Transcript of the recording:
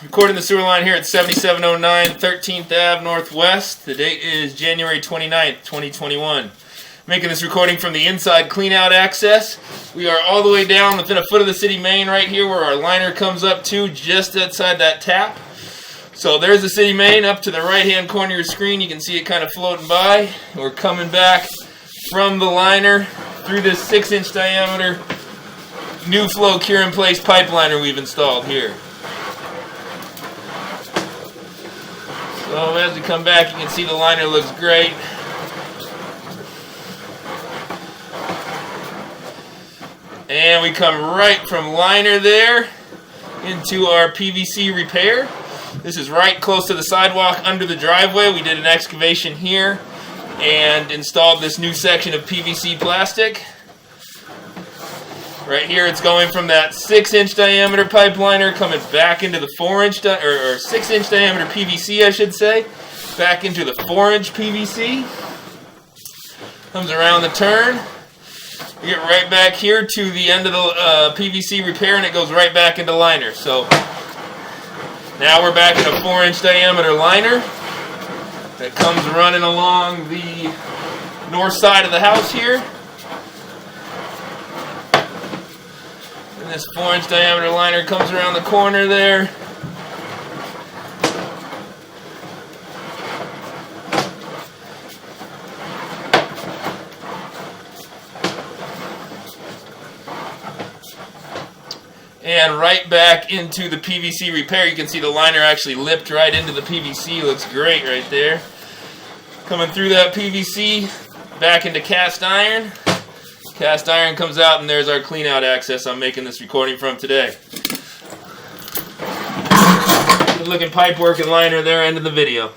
Recording the sewer line here at 7709 13th Ave Northwest. The date is January 29th, 2021. Making this recording from the inside cleanout access. We are all the way down within a foot of the city main right here where our liner comes up to, just outside that tap. So there's the city main up to the right hand corner of your screen. You can see it kind of floating by. We're coming back from the liner through this 6-inch diameter new flow cure in place pipe liner we've installed here. So as we come back, you can see the liner looks great. And we come right from liner there into our PVC repair. This is right close to the sidewalk under the driveway. We did an excavation here and installed this new section of PVC plastic. Right here it's going from that 6-inch diameter pipe liner coming back into the 4-inch or 6-inch diameter PVC, I should say, back into the 4-inch PVC. Comes around the turn. We get right back here to the end of the PVC repair, and it goes right back into liner. So now we're back in a 4-inch diameter liner that comes running along the north side of the house here. And this 4-inch diameter liner comes around the corner there. And right back into the PVC repair. You can see the liner actually lipped right into the PVC. Looks great right there. Coming through that PVC, back into cast iron. Cast iron comes out, and there's our clean out access I'm making this recording from today. Good looking pipe work and liner there, end of the video.